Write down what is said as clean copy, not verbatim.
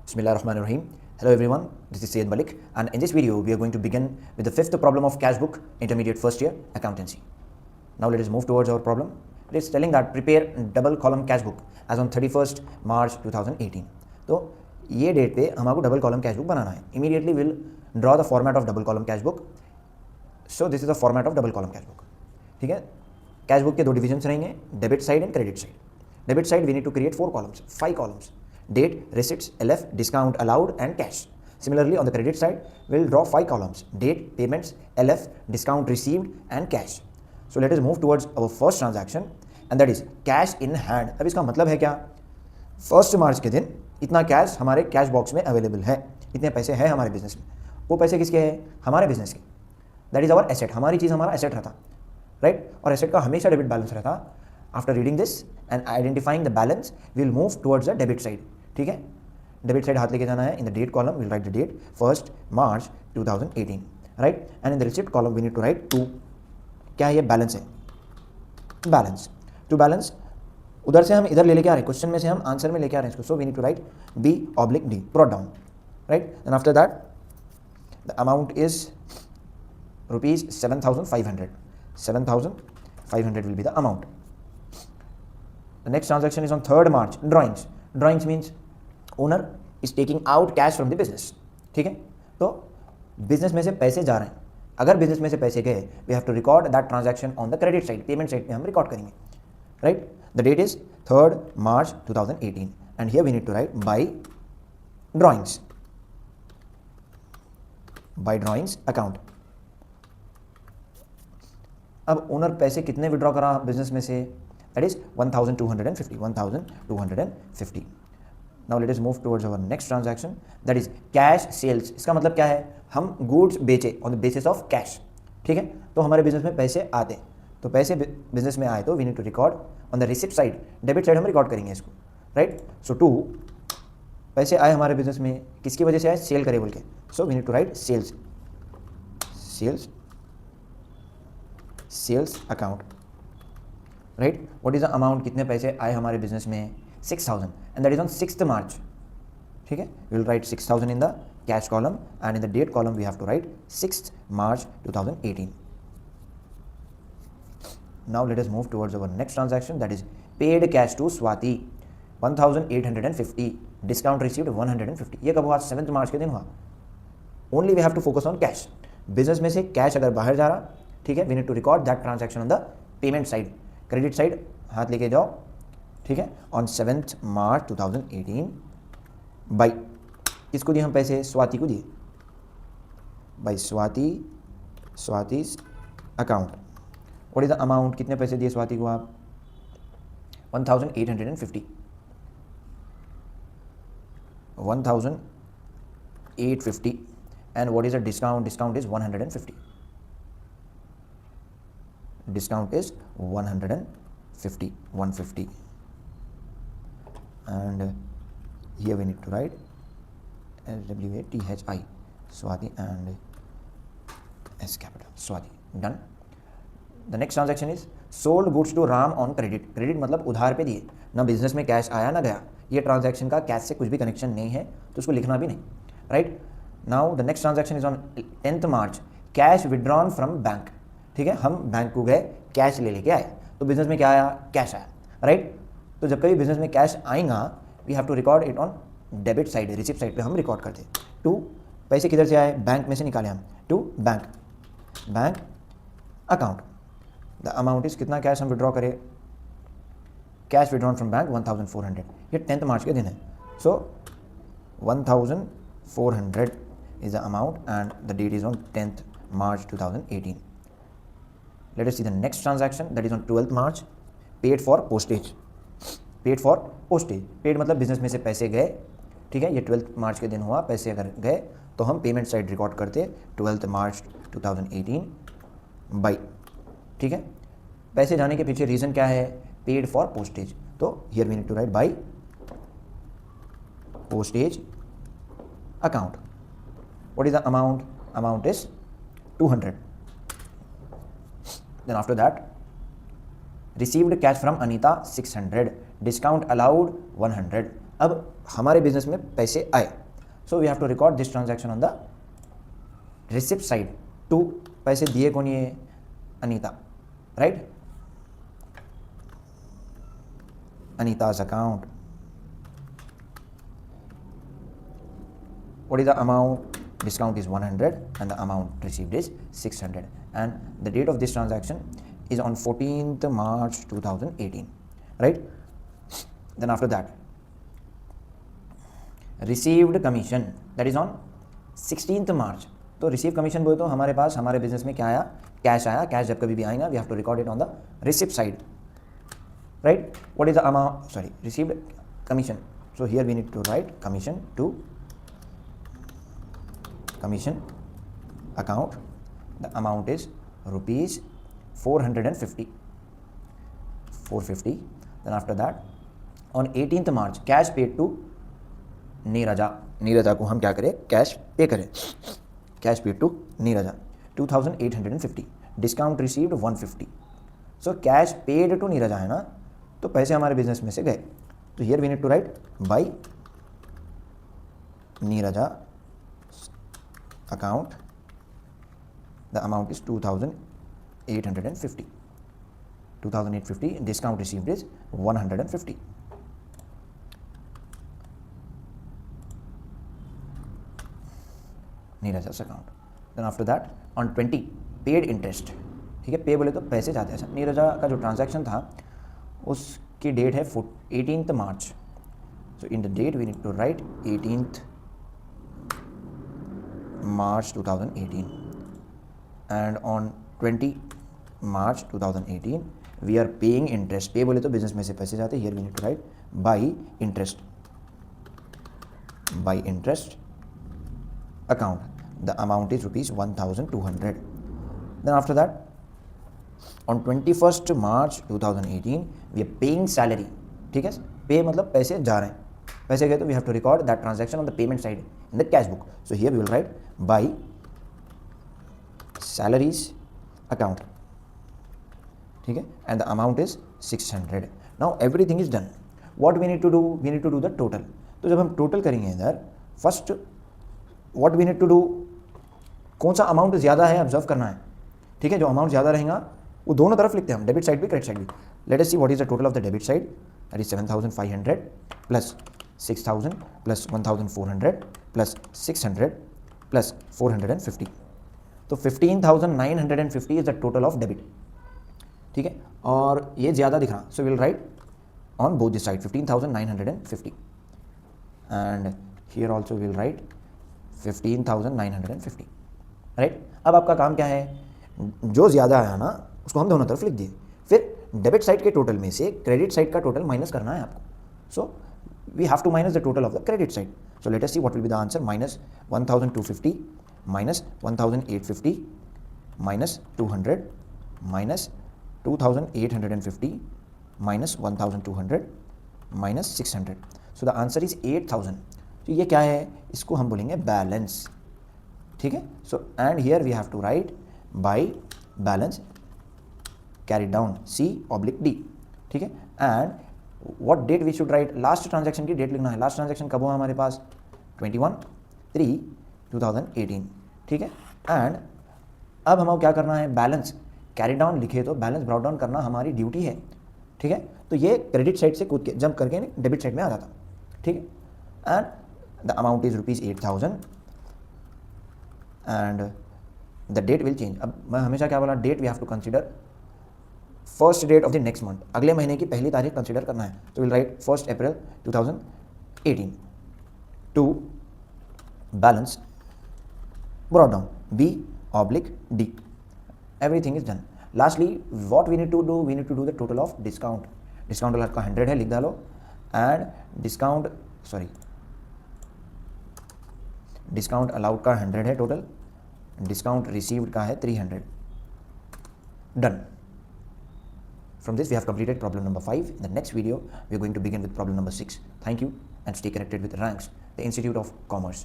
Bismillahirrahmanirrahim. Hello everyone, this is Syed Malik, and in this video we are going to begin with the fifth problem of cash book intermediate first year accountancy. Now let us move towards our problem. It is telling that prepare double column cash book as on 31st March 2018. तो ये date पे हमारे double column cash book बनाना है. Immediately we'll draw the format of double column cash book. So this is the format of double column cash book. ठीक है. Cash book के दो divisions रहेंगे, debit side and credit side. Debit side we need to create 4 columns, 5 columns. Date, receipts, LF, discount allowed and cash. Similarly, on the credit side, we'll draw 5 columns: date, payments, LF, discount received and cash. So let us move towards our first transaction and that is cash in hand. अब इसका मतलब है क्या? 1 मार्च के दिन इतना cash हमारे cash box में अवेलेबल है, इतने पैसे हैं हमारे बिजनेस में. वो पैसे किसके हैं? हमारे बिजनेस के. That is our asset. हमारी चीज़ हमारा एसेट रहता, राइट? और एसेट का हमेशा डेबिट बैलेंस रहता. After reading this and identifying the balance will move towards the debit side. ठीक है, डेबिट साइड हाथ लेके जाना है. In the date column will write the date 1 March 2018, right? And in the receipt column we need to write to. क्या है ये? Balance है. बैलेंस टू बैलेंस उधर से हम इधर ले लेके आ रहे हैं, क्वेश्चन में से हम आंसर में लेके आ रहे हैं इसको. So we need to write B/D, brought down, right? And after that the amount is rupees 7,500. 7,500 will be the amount. The next transaction is on 3rd March. Drawings. Drawings means owner is taking out cash from the business. ठीक है, तो business में से पैसे जा रहे हैं. अगर बिजनेस में से पैसे गए, we have to record that transaction on the credit side. Payment side पे हम रिकॉर्ड करेंगे, right? The date is 3rd March 2018 and here we need to write by drawings. By drawings account. अब owner पैसे कितने withdraw करा business में से? That is 1,250. 1,250. Now let us move towards our next transaction that is cash sales. इसका मतलब क्या है? हम गुड्स बेचे on the basis of cash. ठीक है, तो हमारे बिजनेस में पैसे आते, तो पैसे बिजनेस में आए तो we need to record on the receipt side. Debit side हम रिकॉर्ड करेंगे इसको, राइट? सो टू पैसे आए हमारे बिजनेस में, किसकी वजह से आए? सेल करे बोल के. So we need to write sales. Sales account, right? What is the amount? कितने पैसे आए हमारे बिजनेस में? 6,000 and that is on 6th March. ठीक है, we will write 6,000 in the cash column and in the date column we have to write 6th March 2018. Now let us move towards our next transaction that is paid cash to Swati 1,850. Discount received 150. ये कब हुआ? 7th March के दिन हुआ. Only we have to focus on cash. Business में से cash अगर बाहर जा रहा, ठीक है, we need to record that transaction on the payment side. Credit side हाथ लेके जाओ. ठीक है, ऑन 7th March 2018 बाई किसको दिए हम पैसे? स्वाति को दिए. By Swati's account. What is the amount? कितने पैसे दिए स्वाति को आप? 1,850. 1,850. And what is the discount? Discount is 150. Discount is 150. 150. And here we need to write SWATHI, Swati, and S capital, Swati. Done. The next transaction is sold goods to Ram on credit. Credit मतलब उधार पे दिए. ना business में cash आया ना गया. ये ट्रांजैक्शन का कैश से कुछ भी कनेक्शन नहीं है, तो उसको लिखना भी नहीं, right? Now the next transaction is on 10th March. Cash withdrawn from bank. ठीक है, हम बैंक को गए, कैश ले लेके आए, तो बिजनेस में क्या आया? कैश आया, राइट? तो जब कभी बिजनेस में कैश आएगा, we have to record it on debit side. Receipt side पे हम रिकॉर्ड करते हैं. टू पैसे किधर से आए? बैंक में से निकाले हम. To bank account. The amount is कितना कैश हम विड्रॉ करें? Cash withdrawn from bank 1,400. ये 10th March के दिन है. So 1,400 is the amount and the date is on 10th March 2018. Let us see the next transaction that is on 12th March. Paid for postage. Paid for postage. Paid मतलब business में से पैसे गए. ठीक है, ये 12th March के दिन हुआ. पैसे अगर गए तो हम पेमेंट साइड रिकॉर्ड करते 12th March 2018 बाई. ठीक है, पैसे जाने के पीछे रीज़न क्या है? Paid for postage. तो here we need to write by postage account. What is the amount? Amount is 200. Then after that, received cash from Anita 600, discount allowed 100. अब हमारे बिजनेस में पैसे आए, so we have to record this transaction on the receipt side too, पैसे दिए कौन, ये Anita, right, Anita's account. What is the amount? Discount is 100 and the amount received is 600, and the date of this transaction is on 14th March 2018, right? Then after that, received commission, that is on 16th March. तो receive commission बोले तो हमारे पास हमारे business में क्या आया, cash आया. Cash जब कभी भी आएगा we have to record it on the receipt side, right? What is the amount? Sorry, received commission. So here we need to write commission to commission account. The amount is rupees 450. Then after that, on 18th March, cash paid to Neeraja. Neeraja को हम क्या करें, cash pay करें. Cash paid to Neeraja 2850. Discount received 150. So cash paid to Neeraja है ना, तो पैसे हमारे बिजनेस में से गए. तो here we need to write by Neeraja account, the amount is 2850. 2850. Discount received is 150. Neeraja's account. Then after that on 20 paid interest. ठीक है, पे बोले तो पैसे जाते हैं. नीरजा का जो ट्रांजैक्शन था उसकी डेट है 18th March. So in the date we need to write 18th March 2018, and on 20 March 2018 we are paying interest. पे बोले तो बिजनेस में से पैसे जाते हैं. Here we need to write by interest. By interest account, the amount is rupees 1200. Then after that on 21st March 2018 we are paying salary. ठीक है, पे मतलब पैसे जा रहे हैं, पैसे गए तो we have to record that transaction on the payment side in the cash book. So here we will write by salaries account. ठीक है, and the amount is 600. Now everything is done. What we need to do? We need to do the total. तो जब हम total करेंगे इधर, first what we need to do, कौन सा amount ज़्यादा है ऑब्जर्व करना है. ठीक है, जो अमाउंट ज़्यादा रहेगा वो दोनों तरफ लिखते हैं हम, डेबिट साइड भी क्रेडिट साइड भी. Late us see what is the total of the debit side, that is 7500 plus 6000 plus 1400 plus 600 plus 450. तो 15950 is the total of debit. ठीक है, और ये ज़्यादा दिख रहा, so will write on both this side 15950, and here also will write 15950, right. अब आपका काम क्या है, जो ज़्यादा आया ना उसको हम दोनों तरफ लिख दिए. फिर डेबिट साइड के टोटल में से क्रेडिट साइड का टोटल माइनस करना है आपको. So we have to minus the total of the credit side. So let us see what will be the answer. Minus 1250 minus 1850 minus 200 minus 2850 minus 1200 minus 600. So the answer is 8000. तो ये क्या है, इसको हम बोलेंगे बैलेंस. ठीक है, so and here we have to write by balance carry down C/D. ठीक है, and what date we should write, last transaction की डेट लिखना है. लास्ट ट्रांजैक्शन कब हुआ हमारे पास, 21/3/2018. ठीक है, एंड अब हमें क्या करना है, बैलेंस कैरी डाउन लिखे तो बैलेंस ब्रॉट डाउन करना हमारी ड्यूटी है. ठीक है, तो ये क्रेडिट साइड से कूद के जंप करके डेबिट साइड में आ जाता. ठीक है, and the amount is rupees 8000 and the date will change. अब मैं हमेशा क्या बोला, date we have to consider first date of the next month, अगले महीने की पहली तारीख कंसिडर करना है. तो will write 1 April 2018 to balance brought down B/D. Everything is done. Lastly what we need to do, we need to do the total of discount. Discount वाला का 100 है, लिख डालो, एंड डिस्काउंट डिस्काउंट अलाउड का 100 है टोटल, डिस्काउंट रिसीव्ड का है 300. Done. From this we have completed problem number 5. In the next video we are going to begin with problem number 6. Thank you and stay connected with Ranks, the Institute of Commerce.